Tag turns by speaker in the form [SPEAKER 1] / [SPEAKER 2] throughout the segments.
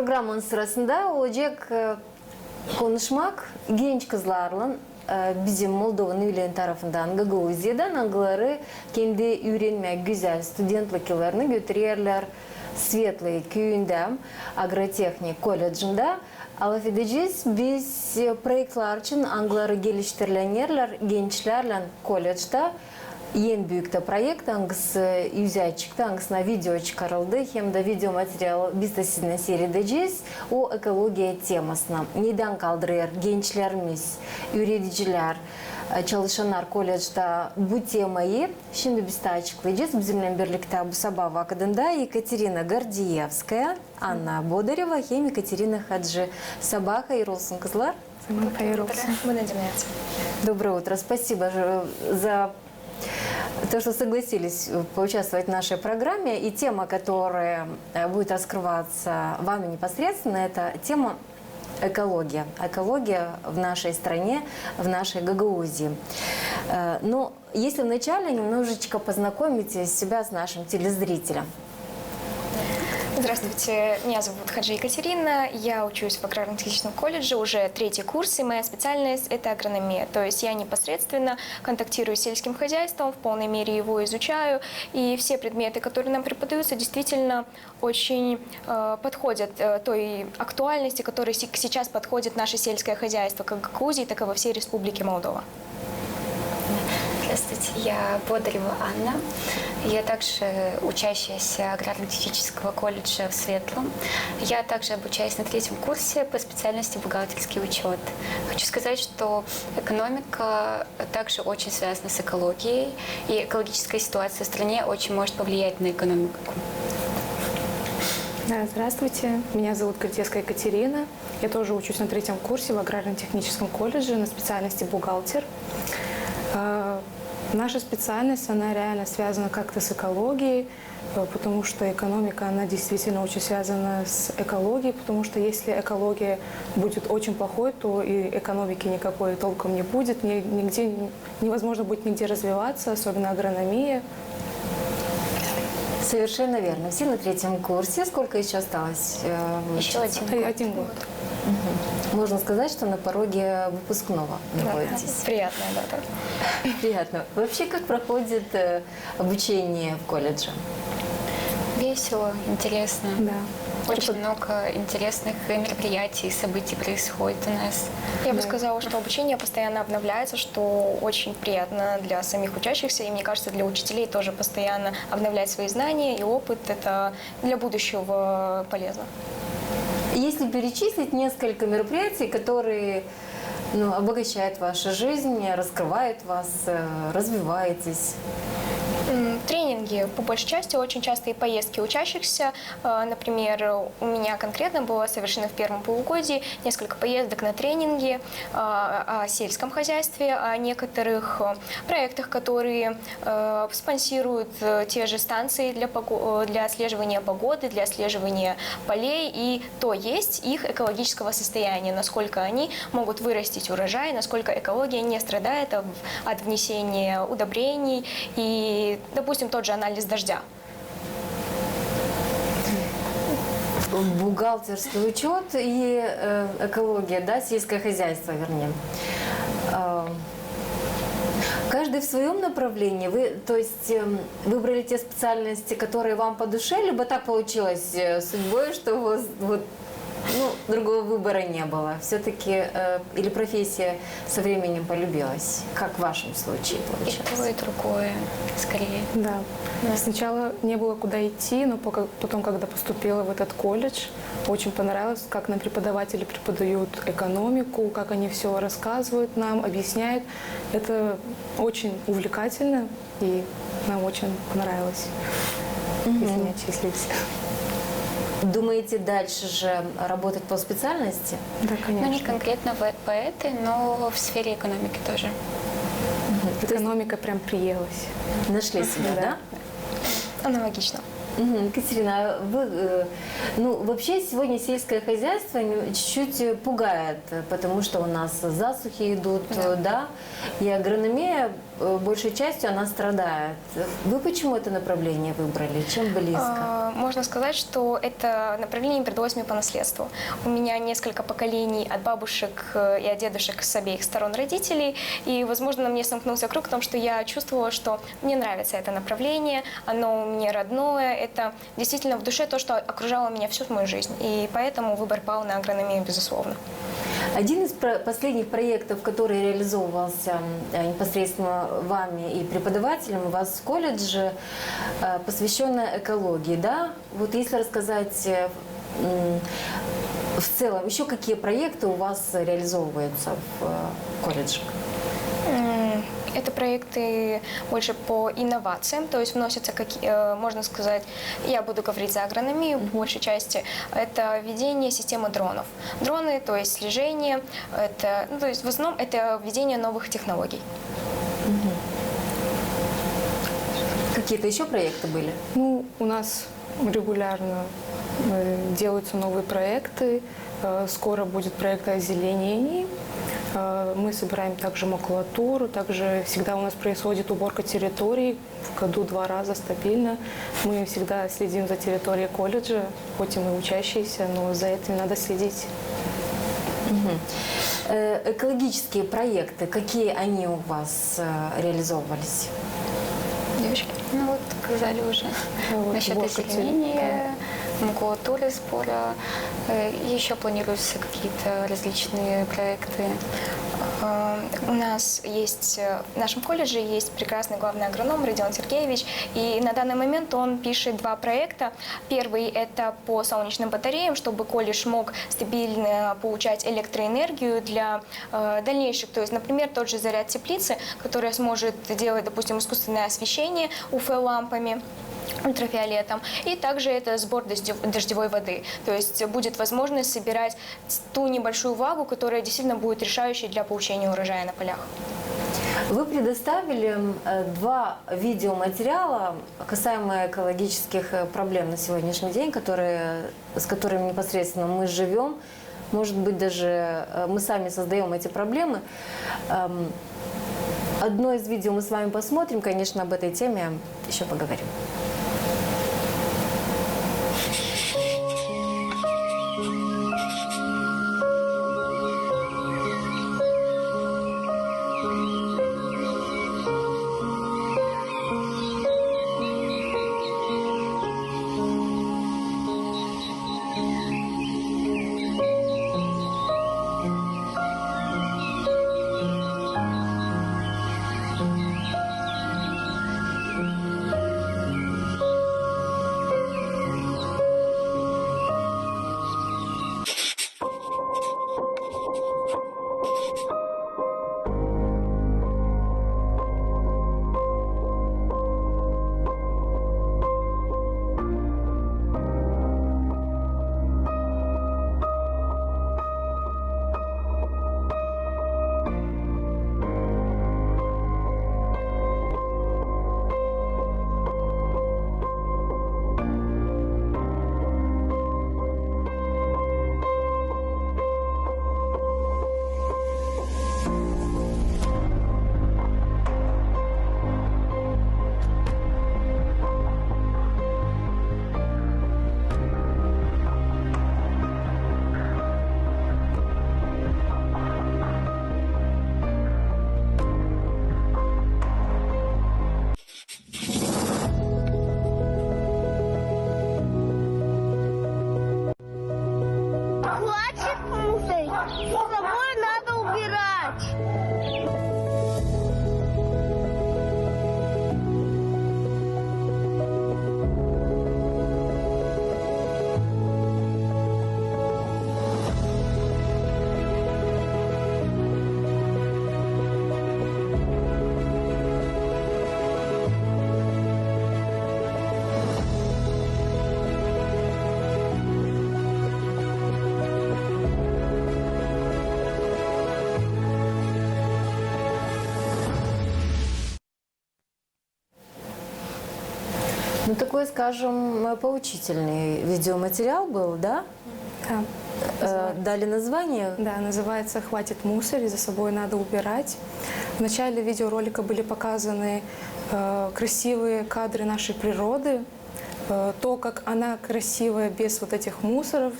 [SPEAKER 1] программанын сырасында ожек конушмак genç kızlarla bizim Moldova Nüvelen tarafından Gagauziya'dan аңгылары kendi öğrenme güzel studentlik yıllarını götürüyorlar. Светлый köyünde agrotexnik колледжinde alaf edeceğiz. Biz projeler için аңгылары geliştirilenler gençlerle колледжда en büyük de proje аңгысы yüzeye çıktı, аңгысына video çıkarıldı. Hem de video material biz de sizinle seyredeceğiz. O ekologiya temasına. Neden kaldırıyor gençlerimiz, öğreticiler, çalışanlar колледжда bu temayı şimdi biz de açıklayacağız. Bizimle birlikte bu sabah vakitinde Екатерина Гордеевская, Анна Бодарева, hem Екатерина Хаджи. Sabah hayır olsun kızlar.
[SPEAKER 2] Hayır olsun.
[SPEAKER 1] Доброе утро. Спасибо за то, что согласились поучаствовать в нашей программе. И тема, которая будет раскрываться вами непосредственно, это тема экология. Экология в нашей стране, в нашей Гагаузии. Но если вначале немножечко познакомите себя с нашим телезрителем.
[SPEAKER 2] Здравствуйте, меня зовут Хаджи Екатерина, я учусь в аграрно-техническом колледже, уже 3-й курс, и моя специальность – это агрономия. То есть я непосредственно контактирую с сельским хозяйством, в полной мере его изучаю, и все предметы, которые нам преподаются, действительно очень подходят той актуальности, которой сейчас подходит наше сельское хозяйство, как в Гагаузии, так и во всей Республике Молдова.
[SPEAKER 3] Здравствуйте, я Бодарева Анна. Я также учащаяся аграрно-технического колледжа в Светлом. Я также обучаюсь на 3-м курсе по специальности бухгалтерский учет. Хочу сказать, что экономика также очень связана с экологией, и экологическая ситуация в стране очень может повлиять на экономику.
[SPEAKER 4] Да, здравствуйте, меня зовут Гордеевская Екатерина. Я тоже учусь на 3-м курсе в аграрно-техническом колледже на специальности бухгалтер. Наша специальность, она реально связана как-то с экологией, потому что экономика, она действительно очень связана с экологией, потому что если экология будет очень плохой, то и экономики никакой толком не будет, нигде, невозможно будет нигде развиваться, особенно агрономия.
[SPEAKER 1] Совершенно верно. Все на 3-м курсе. Сколько еще осталось?
[SPEAKER 3] Еще один год.
[SPEAKER 1] Угу. Можно сказать, что на пороге выпускного находитесь.
[SPEAKER 2] Приятно, да.
[SPEAKER 1] Приятно. Вообще, как проходит обучение в колледже?
[SPEAKER 3] Весело, интересно.
[SPEAKER 4] Да.
[SPEAKER 3] Очень много интересных мероприятий, событий происходит у нас.
[SPEAKER 2] Я бы сказала, что обучение постоянно обновляется, что очень приятно для самих учащихся, и мне кажется, для учителей тоже постоянно обновлять свои знания и опыт. Это для будущего полезно.
[SPEAKER 1] Если перечислить несколько мероприятий, которые обогащают вашу жизнь, раскрывают вас, развиваетесь.
[SPEAKER 2] Тренинги, по большей части, очень частые поездки учащихся. Например, у меня конкретно было совершено в первом полугодии несколько поездок на тренинги о сельском хозяйстве, о некоторых проектах, которые спонсируют те же станции для отслеживания погоды, для отслеживания полей и то есть их экологического состояния, насколько они могут вырастить урожай, насколько экология не страдает от внесения удобрений и, допустим, тот же анализ дождя.
[SPEAKER 1] Бухгалтерский учет и экология, да, сельское хозяйство, вернее. Каждый в своем направлении. Вы, то есть, выбрали те специальности, которые вам по душе, либо так получилось судьбой, что у вас другого выбора не было. Все-таки или профессия со временем полюбилась, как в вашем случае получилось?
[SPEAKER 3] И то, и другое, скорее.
[SPEAKER 4] Да. Сначала не было куда идти, но потом, когда поступила в этот колледж, очень понравилось, как нам преподаватели преподают экономику, как они все рассказывают нам, объясняют. Это очень увлекательно, и нам очень понравилось, если не отчислились.
[SPEAKER 1] Думаете дальше же работать по специальности?
[SPEAKER 4] Да, конечно.
[SPEAKER 3] Ну, не конкретно по этой, но в сфере экономики тоже.
[SPEAKER 4] Экономика прям приелась.
[SPEAKER 1] Нашли себя, да?
[SPEAKER 2] Аналогично.
[SPEAKER 1] Катерина, а вы, ну, вообще сегодня сельское хозяйство чуть-чуть пугает, потому что у нас засухи идут, да, и агрономия большей частью она страдает. Вы почему это направление выбрали? Чем близко?
[SPEAKER 2] Можно сказать, что это направление передалось мне по наследству. У меня несколько поколений от бабушек и от дедушек с обеих сторон родителей, и, возможно, на мне сомкнулся круг в том, что я чувствовала, что мне нравится это направление, оно мне родное, это действительно в душе то, что окружало меня всю мою жизнь, и поэтому выбор пал на агрономию, безусловно.
[SPEAKER 1] Один из последних проектов, который реализовывался непосредственно вами и преподавателем у вас в колледже, посвященный экологии, да? Вот если рассказать в целом, еще какие проекты у вас реализовываются в колледже?
[SPEAKER 2] Это проекты больше по инновациям, то есть вносятся, можно сказать, я буду говорить за агрономию, в большей части, это введение системы дронов. Дроны, то есть слежение, это, ну, то есть в основном это введение новых технологий.
[SPEAKER 1] Какие-то еще проекты были?
[SPEAKER 4] Ну, у нас регулярно делаются новые проекты. Скоро будет проект о озеленении. Мы собираем также макулатуру, также всегда у нас происходит уборка территорий, в году 2 раза стабильно. Мы всегда следим за территорией колледжа, хоть и мы учащиеся, но за этим надо следить.
[SPEAKER 1] Экологические проекты, какие они у вас реализовывались?
[SPEAKER 2] Девочки?
[SPEAKER 3] Ну вот сказали уже
[SPEAKER 4] Вот,
[SPEAKER 3] насчет
[SPEAKER 4] уборка
[SPEAKER 3] озеленения, макулатуры, сбора. Еще планируются какие-то различные проекты.
[SPEAKER 2] У нас есть, в нашем колледже есть прекрасный главный агроном Родион Сергеевич, и на данный момент он пишет 2 проекта. Первый – это по солнечным батареям, чтобы колледж мог стабильно получать электроэнергию для дальнейших, то есть, например, тот же заряд теплицы, который сможет делать, допустим, искусственное освещение УФ-лампами, ультрафиолетом. И также это сбор дождевой воды. То есть будет возможность собирать ту небольшую влагу, которая действительно будет решающей для получения урожая на полях.
[SPEAKER 1] Вы предоставили 2 видеоматериала, касаемо экологических проблем на сегодняшний день, с которыми непосредственно мы живем. Может быть, даже мы сами создаем эти проблемы. Одно из видео мы с вами посмотрим, конечно, об этой теме еще поговорим. такой, скажем, поучительный видеоматериал был, да?
[SPEAKER 4] Да.
[SPEAKER 1] Дали название?
[SPEAKER 4] Да, называется «Хватит мусорить, за собой надо убирать». В начале видеоролика были показаны красивые кадры нашей природы, то, как она красивая без вот этих мусоров,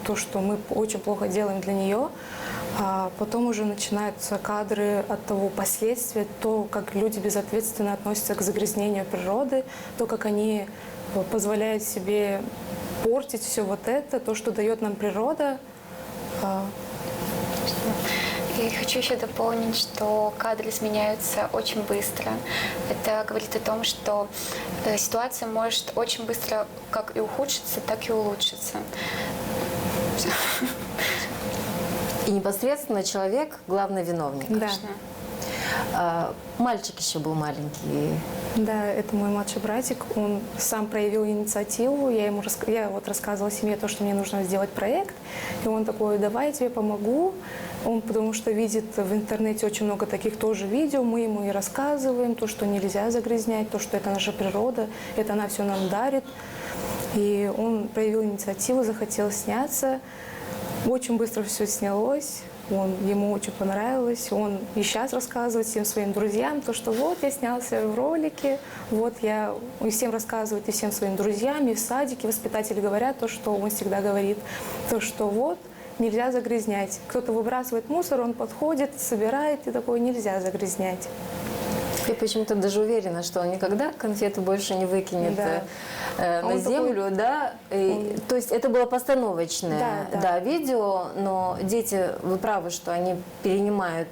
[SPEAKER 4] то, что мы очень плохо делаем для нее. А потом уже начинаются кадры от того последствия, то, как люди безответственно относятся к загрязнению природы, то, как они позволяют себе портить все вот это, то, что дает нам природа.
[SPEAKER 3] И хочу еще дополнить, что кадры изменяются очень быстро. Это говорит о том, что ситуация может очень быстро как и ухудшиться, так и улучшиться. Всё.
[SPEAKER 1] И непосредственно человек главный виновник.
[SPEAKER 4] Да.
[SPEAKER 1] Мальчик еще был маленький.
[SPEAKER 4] Да, это мой младший братик. Он сам проявил инициативу. Я вот рассказывала семье то, что мне нужно сделать проект. И он такой: давай, я тебе помогу. Он потому что видит в интернете очень много таких тоже видео. Мы ему и рассказываем то, что нельзя загрязнять, то, что это наша природа, это она все нам дарит. И он проявил инициативу, захотел сняться. Очень быстро все снялось. Ему очень понравилось. Он и сейчас рассказывает всем своим друзьям, то, что вот я снялся в ролике, вот я и всем рассказывает, и всем своим друзьям, и в садике воспитатели говорят то, что он всегда говорит, то, что вот нельзя загрязнять. Кто-то выбрасывает мусор, он подходит, собирает, и такое: нельзя загрязнять.
[SPEAKER 1] Я почему-то даже уверена, что он никогда конфету больше не выкинет на землю, да? То есть это было постановочное видео, но дети, вы правы, что они перенимают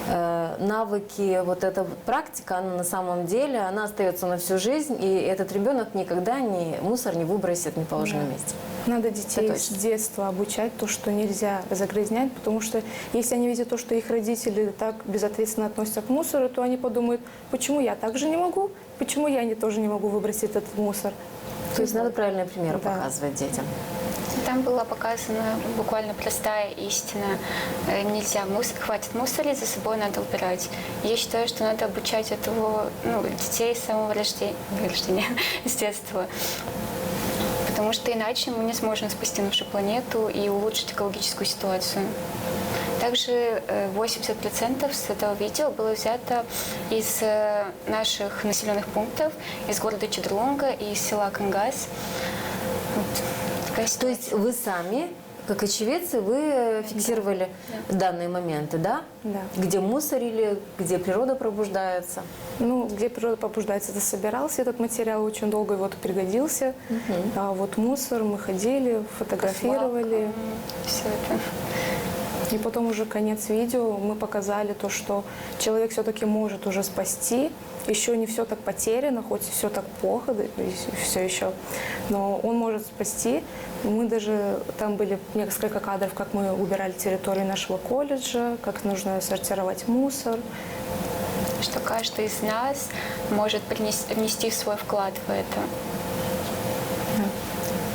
[SPEAKER 1] навыки, вот эта практика, она на самом деле, она остается на всю жизнь, и этот ребенок никогда мусор не выбросит в неположенном месте.
[SPEAKER 4] Надо детей с детства обучать то, что нельзя загрязнять, потому что если они видят то, что их родители так безответственно относятся к мусору, то они подумают: почему я так же не могу, почему я тоже не могу выбросить этот мусор.
[SPEAKER 1] То есть надо правильные примеры показывать детям.
[SPEAKER 3] Там была показана буквально простая истина. Нельзя хватит мусорить, за собой надо убирать. Я считаю, что надо обучать этого детей с самого рождения, с детства. Потому что иначе мы не сможем спасти нашу планету и улучшить экологическую ситуацию. Также 80% с этого видео было взято из наших населенных пунктов, из города Чедрулунга и из села Кангас.
[SPEAKER 1] То есть вы сами, как очевидцы, вы фиксировали данные моменты, да?
[SPEAKER 4] Да.
[SPEAKER 1] Где мусорили, где природа пробуждается.
[SPEAKER 4] Где природа пробуждается, это собирался этот материал, очень долго и вот пригодился. А вот мусор, мы ходили, фотографировали.
[SPEAKER 3] Все это.
[SPEAKER 4] И потом уже конец видео мы показали то, что человек все-таки может уже спасти. Еще не все так потеряно, хоть все так плохо, да, все еще. Но он может спасти. Мы даже, там были несколько кадров, как мы убирали территорию нашего колледжа, как нужно сортировать мусор.
[SPEAKER 3] Что каждый из нас может внести свой вклад в это.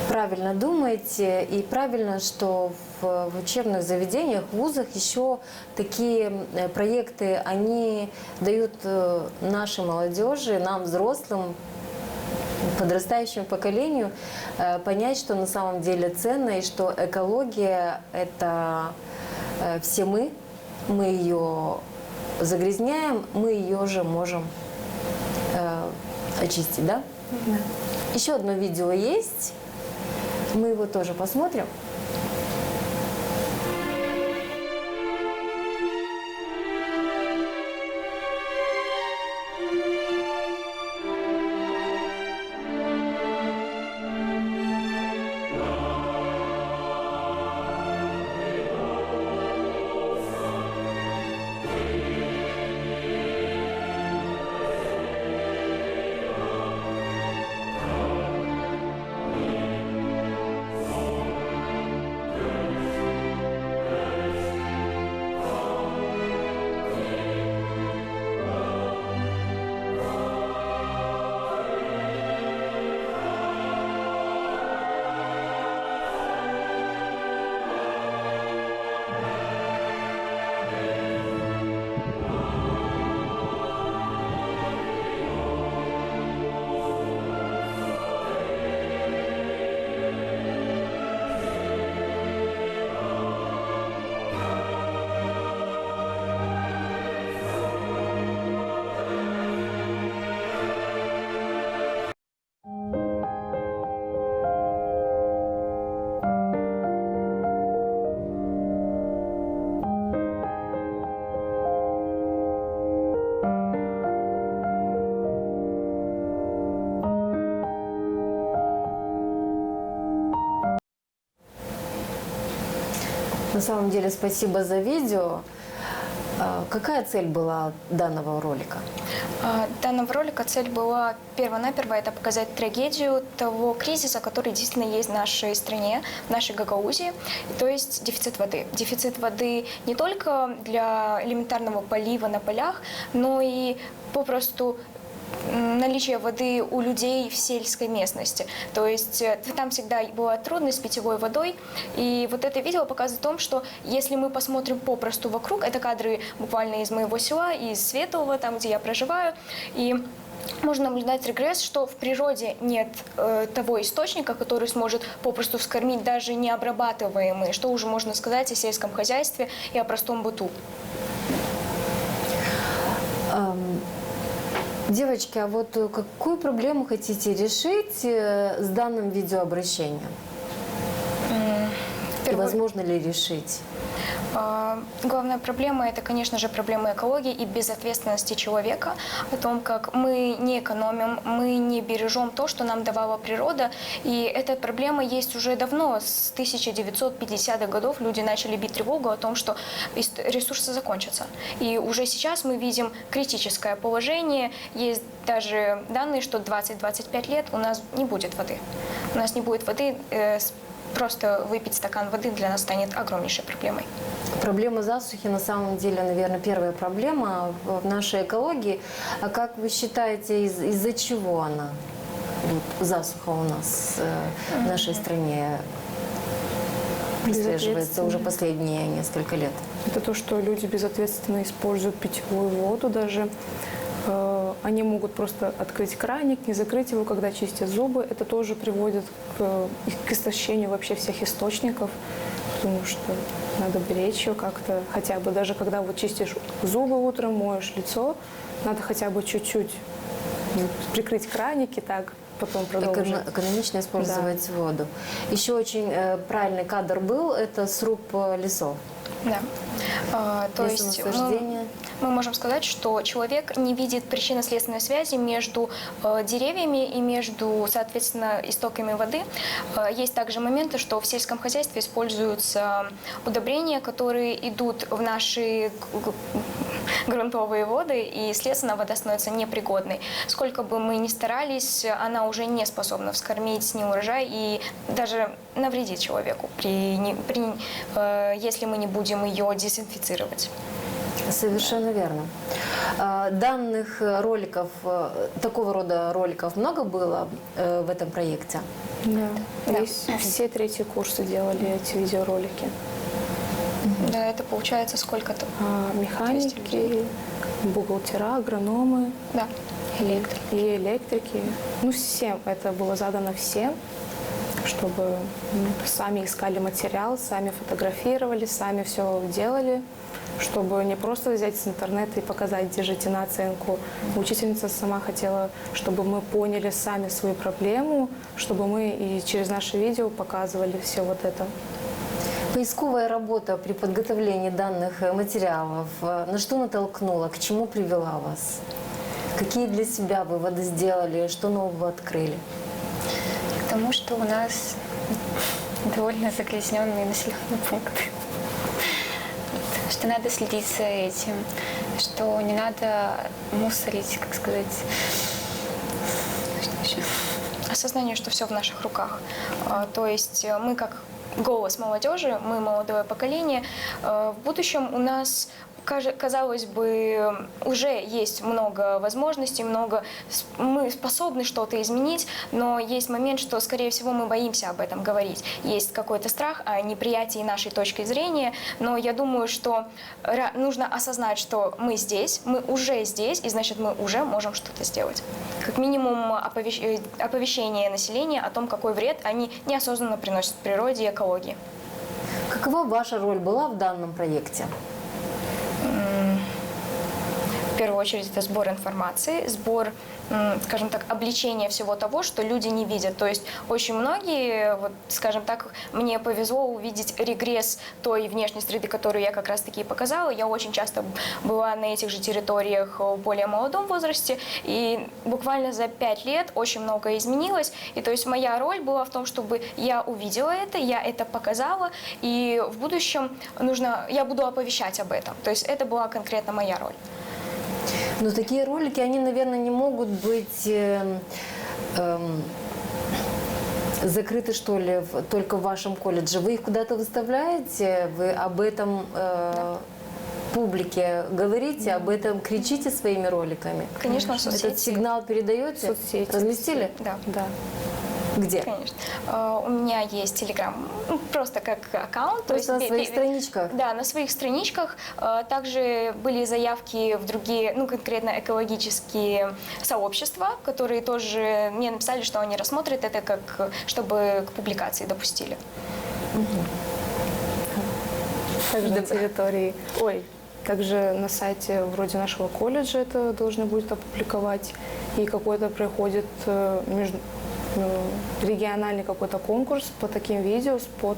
[SPEAKER 1] Правильно думаете, и правильно, что в учебных заведениях, в вузах еще такие проекты, они дают нашей молодежи, нам, взрослым, подрастающему поколению, понять, что на самом деле ценно, и что экология – это все мы ее загрязняем, мы ее же можем очистить, да?
[SPEAKER 4] Да.
[SPEAKER 1] Еще одно видео есть, мы его тоже посмотрим. На самом деле, спасибо за видео. Какая цель была данного ролика?
[SPEAKER 2] Данного ролика цель была перво-наперво это показать трагедию того кризиса, который действительно есть в нашей стране, в нашей Гагаузии, то есть дефицит воды. Дефицит воды не только для элементарного полива на полях, но и попросту наличие воды у людей в сельской местности. То есть там всегда была трудность с питьевой водой. И вот это видео показывает о том, что если мы посмотрим попросту вокруг, это кадры буквально из моего села, из Светлого, там, где я проживаю, и можно наблюдать регресс, что в природе нет того источника, который сможет попросту вскормить даже необрабатываемые, что уже можно сказать о сельском хозяйстве и о простом быту.
[SPEAKER 1] Девочки, а вот какую проблему хотите решить с данным видеообращением? И возможно ли решить?
[SPEAKER 2] Главная проблема – это, конечно же, проблема экологии и безответственности человека, о том, как мы не экономим, мы не бережем то, что нам давала природа. И эта проблема есть уже давно, с 1950-х годов люди начали бить тревогу о том, что ресурсы закончатся. И уже сейчас мы видим критическое положение, есть даже данные, что 20-25 лет у нас не будет воды. У нас не будет воды, просто выпить стакан воды для нас станет огромнейшей проблемой.
[SPEAKER 1] Проблема засухи на самом деле, наверное, первая проблема в нашей экологии. А как вы считаете, из-за чего она, вот, засуха у нас в нашей стране прослеживается уже последние несколько лет?
[SPEAKER 4] Это то, что люди безответственно используют питьевую воду даже. Они могут просто открыть краник, не закрыть его, когда чистят зубы. Это тоже приводит к истощению вообще всех источников, потому что надо беречь ее как-то. Хотя бы даже когда вот чистишь зубы утром, моешь лицо, надо хотя бы чуть-чуть прикрыть краники, так потом продолжить.
[SPEAKER 1] Экономично использовать воду. Еще очень правильный кадр был, это сруб лесов.
[SPEAKER 2] Да. То есть мы можем сказать, что человек не видит причинно-следственной связи между деревьями и между, соответственно, истоками воды. Есть также моменты, что в сельском хозяйстве используются удобрения, которые идут в наши грунтовые воды, и, следственно, вода становится непригодной. Сколько бы мы ни старались, она уже не способна вскормить ни урожай и даже навредить человеку, если мы не будем ее дезинфицировать.
[SPEAKER 1] Совершенно верно. Данных роликов, такого рода роликов много было в этом проекте?
[SPEAKER 4] Да. Все третьи курсы делали эти видеоролики.
[SPEAKER 2] Да, это получается сколько-то?
[SPEAKER 4] Механики, бухгалтера, агрономы,
[SPEAKER 2] да,
[SPEAKER 4] и электрики. Ну, всем это было задано всем, чтобы сами искали материал, сами фотографировали, сами все делали, чтобы не просто взять с интернета и показать, держите на оценку. Учительница сама хотела, чтобы мы поняли сами свою проблему, чтобы мы и через наши видео показывали все вот это.
[SPEAKER 1] Поисковая работа при подготовлении данных материалов на что натолкнула, к чему привела вас? Какие для себя выводы сделали, что нового открыли?
[SPEAKER 3] К тому, что у нас довольно загрязненные населенные пункты. Что надо следить за этим, что не надо мусорить, как сказать. Что еще?
[SPEAKER 2] Осознание, что все в наших руках. То есть мы как голос молодежи, мы молодое поколение. В будущем у нас, казалось бы, уже есть много возможностей, мы способны что-то изменить, но есть момент, что, скорее всего, мы боимся об этом говорить. Есть какой-то страх о неприятии нашей точки зрения, но я думаю, что нужно осознать, что мы уже здесь, и значит, мы уже можем что-то сделать. Как минимум оповещение населения о том, какой вред они неосознанно приносят природе и экологии.
[SPEAKER 1] Какова ваша роль была в данном проекте?
[SPEAKER 2] В первую очередь это сбор информации, сбор скажем так, обличение всего того, что люди не видят. То есть очень многие, вот, скажем так, мне повезло увидеть регресс той внешней среды, которую я как раз-таки показала. Я очень часто была на этих же территориях в более молодом возрасте, и буквально за 5 лет очень многое изменилось. И то есть моя роль была в том, чтобы я увидела это, я это показала, и в будущем я буду оповещать об этом. То есть это была конкретно моя роль.
[SPEAKER 1] Но такие ролики, они, наверное, не могут быть закрыты, что ли, только в вашем колледже. Вы их куда-то выставляете, вы об этом публике говорите, об этом кричите своими роликами?
[SPEAKER 2] Конечно, в соцсети.
[SPEAKER 1] Этот сигнал передаете?
[SPEAKER 4] Соцсети.
[SPEAKER 1] Разместили?
[SPEAKER 2] Да.
[SPEAKER 4] Да.
[SPEAKER 1] Где?
[SPEAKER 2] Конечно. У меня есть Телеграм, просто как аккаунт.
[SPEAKER 1] То есть на своих страничках?
[SPEAKER 2] Да, на своих страничках. Также были заявки в другие, конкретно экологические сообщества, которые тоже мне написали, что они рассмотрят это, чтобы к публикации допустили.
[SPEAKER 4] Также на территории, также на сайте вроде нашего колледжа это должны будут опубликовать. И какой-то проходит региональный какой-то конкурс по таким видео, спот.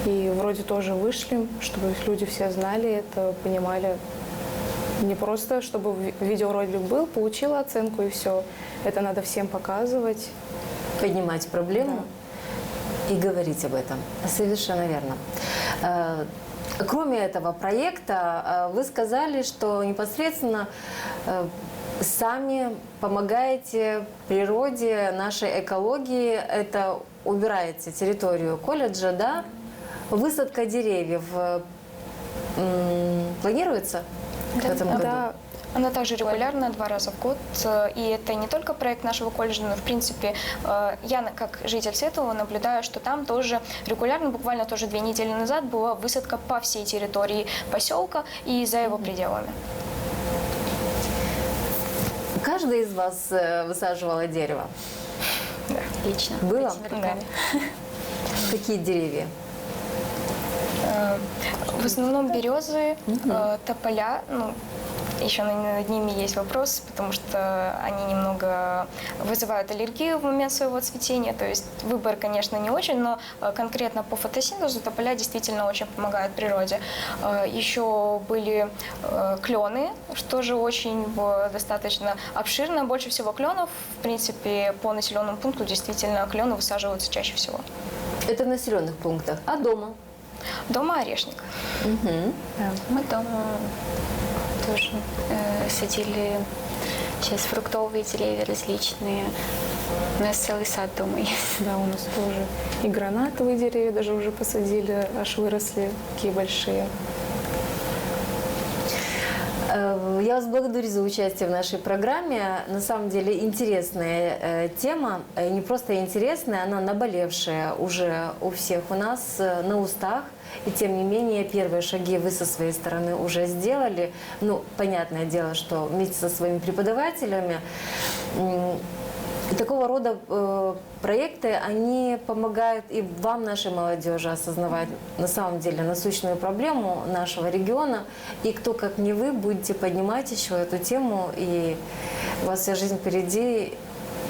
[SPEAKER 4] И вроде тоже вышли, чтобы люди все знали это, понимали. Не просто, чтобы видеоролик был, получила оценку и все. Это надо всем показывать.
[SPEAKER 1] Поднимать проблему и говорить об этом. Совершенно верно. Кроме этого проекта, вы сказали, что непосредственно сами помогаете природе, нашей экологии. Это убираете территорию колледжа, да? Высадка деревьев планируется в этом году?
[SPEAKER 4] Да.
[SPEAKER 2] Она также регулярно, 2 раза в год. И это не только проект нашего колледжа, но, в принципе, я, как житель Светлого, наблюдаю, что там тоже регулярно, буквально тоже 2 недели назад, была высадка по всей территории поселка и за его пределами.
[SPEAKER 1] Каждый из вас высаживала дерево?
[SPEAKER 3] Лично.
[SPEAKER 1] Было?
[SPEAKER 3] Этими руками.
[SPEAKER 1] Какие деревья?
[SPEAKER 2] В основном березы, тополя. Еще над ними есть вопрос, потому что они немного вызывают аллергию в момент своего цветения. То есть выбор, конечно, не очень, но конкретно по фотосинтезу тополя действительно очень помогают природе. Еще были клены, что же очень достаточно обширно. Больше всего кленов, в принципе, по населенному пункту действительно клены высаживаются чаще всего.
[SPEAKER 1] Это в населенных пунктах. А дома?
[SPEAKER 2] Дома орешник.
[SPEAKER 3] Мы дома тоже садили сейчас фруктовые деревья различные. У нас целый сад дома есть.
[SPEAKER 4] Да, у нас тоже. И гранатовые деревья даже уже посадили, аж выросли, такие большие.
[SPEAKER 1] Я вас благодарю за участие в нашей программе. На самом деле интересная тема. Не просто интересная, она наболевшая уже у всех у нас на устах. И тем не менее, первые шаги вы со своей стороны уже сделали. Понятное дело, что вместе со своими преподавателями. И такого рода проекты, они помогают и вам, нашей молодежи, осознавать на самом деле насущную проблему нашего региона. И кто, как не вы, будете поднимать еще эту тему, и у вас вся жизнь впереди,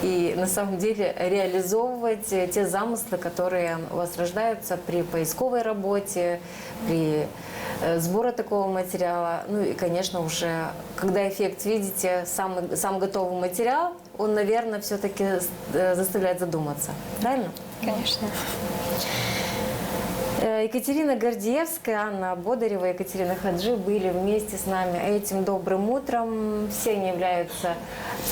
[SPEAKER 1] и на самом деле реализовывать те замыслы, которые у вас рождаются при поисковой работе, при сборе такого материала. И, конечно, уже когда эффект видите, сам готовый материал, он, наверное, все-таки заставляет задуматься. Правильно?
[SPEAKER 2] Конечно.
[SPEAKER 1] Екатерина Гордеевская, Анна Бодарева, Екатерина Хаджи были вместе с нами этим добрым утром. Все они являются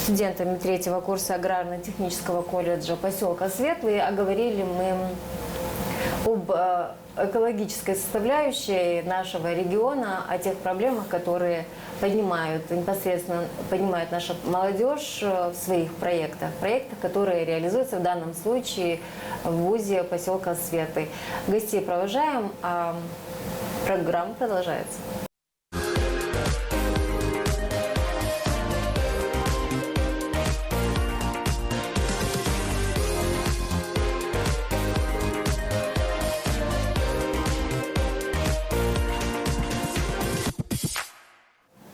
[SPEAKER 1] студентами 3-го курса аграрно-технического колледжа поселка Светлый. А говорили мы об экологической составляющей нашего региона, о тех проблемах, которые непосредственно поднимает наша молодежь в своих проектах, которые реализуются в данном случае в вузе поселка Светлый. Гостей провожаем, а программа продолжается.